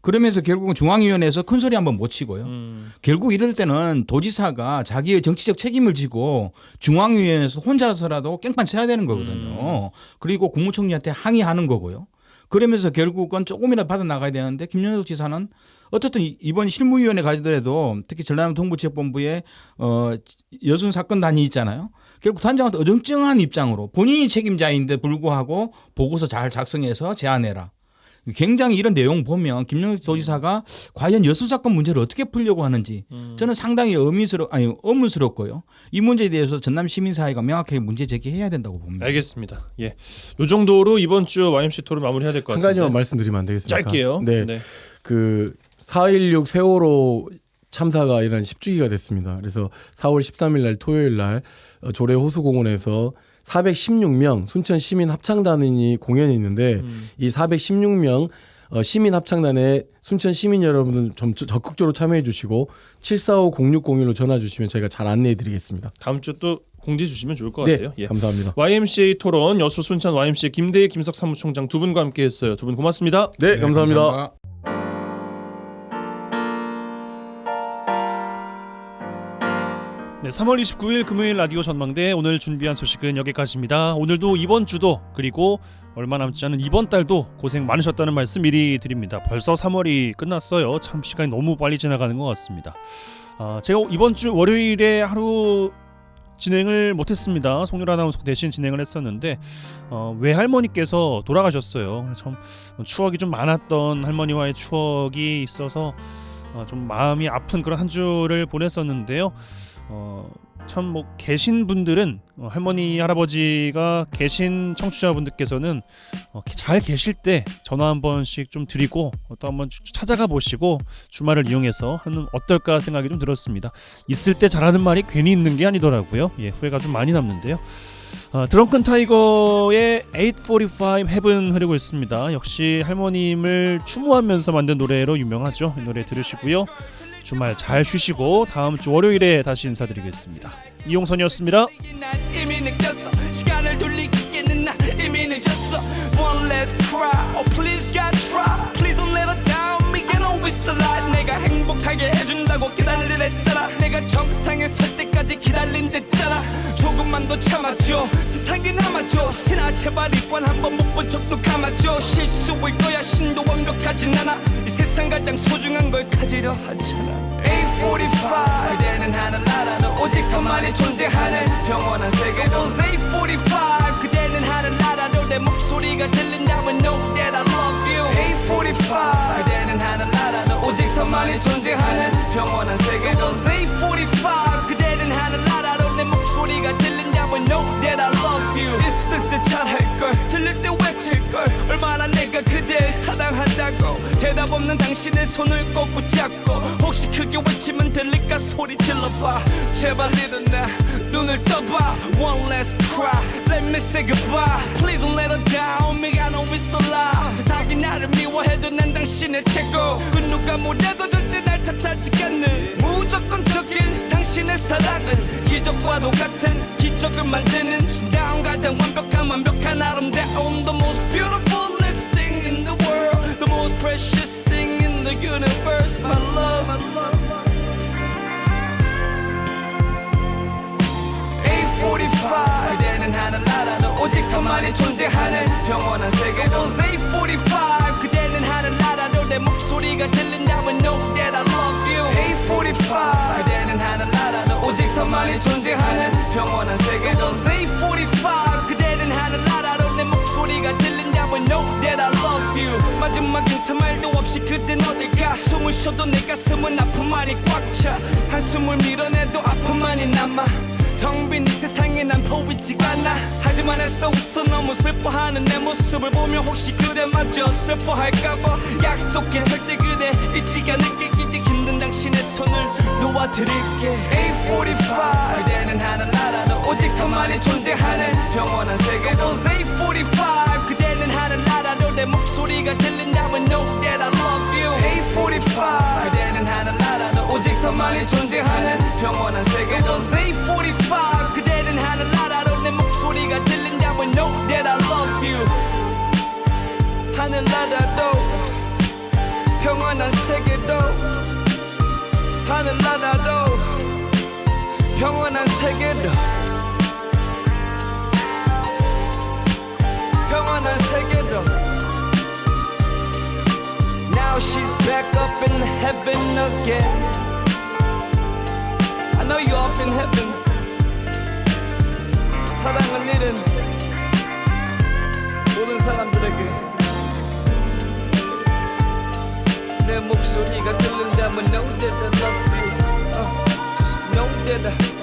J: 그러면서 결국은 중앙위원회에서 큰 소리 한번 못 치고요. 결국 이럴 때는 도지사가 자기의 정치적 책임을 지고 중앙위원회에서 혼자서라도 깽판 쳐야 되는 거거든요. 그리고 국무총리한테 항의하는 거고요. 그러면서 결국은 조금이라도 받아나가야 되는데 김영록 지사는 어쨌든 이번 실무위원회 가지더라도 특히 전라남 동부지역본부에 여순 사건 단위 있잖아요. 결국 단장한테 어정쩡한 입장으로 본인이 책임자인데 불구하고 보고서 잘 작성해서 제안해라. 굉장히 이런 내용 보면 김영록 도지사가 과연 여수 사건 문제를 어떻게 풀려고 하는지 저는 상당히 의문스럽고요. 이 문제에 대해서 전남 시민사회가 명확하게 문제 제기해야 된다고 봅니다.
A: 알겠습니다. 예, 요 정도로 이번 주 YMC 토론 마무리해야 될 것
I: 한
A: 같습니다.
I: 가지만 말씀드리면 안 되겠습니까?
A: 짧게요.
I: 네. 그 4.16 세월호 참사가 일어난 10주기가 됐습니다. 그래서 4월 13일 날 토요일 날 조례 호수공원에서 416명 순천 시민 합창단이 공연이 있는데 이 416명 시민 합창단에 순천 시민 여러분들 좀 적극적으로 참여해 주시고 745-0601로 전화 주시면 저희가 잘 안내해 드리겠습니다.
A: 다음 주 또 공지 주시면 좋을 것
I: 네,
A: 같아요. 예.
I: 감사합니다.
A: YMCA 토론 여수 순천 YMCA 김대희 김석 사무총장 두 분과 함께했어요. 두 분 고맙습니다.
I: 네, 감사합니다.
A: 네, 3월 29일 금요일 라디오 전망대 오늘 준비한 소식은 여기까지입니다. 오늘도 이번 주도 그리고 얼마 남지 않은 이번 달도 고생 많으셨다는 말씀 미리 드립니다. 벌써 3월이 끝났어요. 참 시간이 너무 빨리 지나가는 것 같습니다. 제가 이번 주 월요일에 하루 진행을 못했습니다. 송유라 아나운서 대신 진행을 했었는데 외할머니께서 돌아가셨어요. 참 추억이 좀 많았던 할머니와의 추억이 있어서 좀 마음이 아픈 그런 한 주를 보냈었는데요. 참 뭐 계신 분들은 할머니 할아버지가 계신 청취자분들께서는 잘 계실 때 전화 한 번씩 좀 드리고 또 한번 찾아가 보시고 주말을 이용해서 하면 어떨까 생각이 좀 들었습니다. 있을 때 잘하는 말이 괜히 있는 게 아니더라고요. 예, 후회가 좀 많이 남는데요. 드렁큰 타이거의 845 Heaven 흐르고 있습니다. 역시 할머님을 추모하면서 만든 노래로 유명하죠. 이 노래 들으시고요. 주말 잘 쉬시고 다음 주 월요일에 다시 인사드리겠습니다. 이용선이었습니다.
K: 이미 느꼈어 시간을 돌리기에는 나 이미 늦었어 One last cry Oh please God 달랬잖아. 내가 정상에 설 때까지 기다린댔잖아. 조금만 더 참아줘. 세상에 남아줘. 신아 제발 이관 한번 못 본 척도 감아줘. 실수일 거야 신도 완벽하진 않아. 이 세상 가장 소중한 걸 가지려 하잖아. 845 그대는 하늘나라도 오직 서만이 존재하는 평온한 세계로. 845 그대는 하늘나라도 내 목소리가 들린다면 know that I love you. 845 그대는 하늘나라도 오직 서만이 존재하는 평온한 세계로. 845 그대는 하늘나라도 내 목소리가 들린다면 know that I love you. 있을 때 잘할걸 들릴 때 외칠걸 얼마나 내가 그댈 사랑한다고. 대답 없는 당신의 손을 꼭 붙잡고 혹시 크게 외치면 들릴까 소리 질러봐. 제발 일어나 눈을 떠봐. One last cry let me say goodbye. Please don't let her down me I know it's the lie. 세상이 나를 미워해도 난 당신의 최고. 그 누가 뭐래도 절대 날 탓하지 않는 무조건적인 당신의 사랑은 기적과도 같은 기적을 만드는 신다운 가장 완벽한 아름다움. The most beautifulest thing in the world. The most precious thing in the universe. My love, my love. 845 그대는 하늘나라도 오직 서만이 존재하는 평온한 세계로. 845 그대는 하늘나라도 내 목소리가 들린다면 know that I love you. 845 그대는 하늘나라도 오직 서만이 존재하는 평온한 세계로. 845 그대는 하늘나라도 내 목소리가 들린다면 know that I love you. 마지막 인사 말도 없이 그댄 어딜가. 숨을 쉬어도 내 가슴은 아픔만이 꽉 차. 한숨을 밀어내도 아픔만이 남아. 텅 빈 이 세상에 난 보이지가 않아. 하지만 애써 웃어 너무 슬퍼하는 내 모습을 보면 혹시 그대마저 슬퍼할까봐 약속해 절대 그대 잊지 않을게. 이제 힘든 당신의 손을 놓아드릴게. 845 그대는 하늘나라도 오직 서만이 존재하는 평온한 세계로. 845 그대는 하늘나라도 내 목소리가 들린다면 know that I love you. 845 그대는 하늘나라도 오직 서만이 존재하는 평온한 세계로. 845 그대는 하늘나라도 내 목소리가 들린다면 know that I love you. 하늘나라도 평온한 세계로. 하늘나라도 평온한 세계로. 평온한 세계로. Now she's back up in heaven again. I know you're up in heaven. 사랑은 일은 모든 사람들에게 내 목소리가 들린다면 know that I love you. Just know that I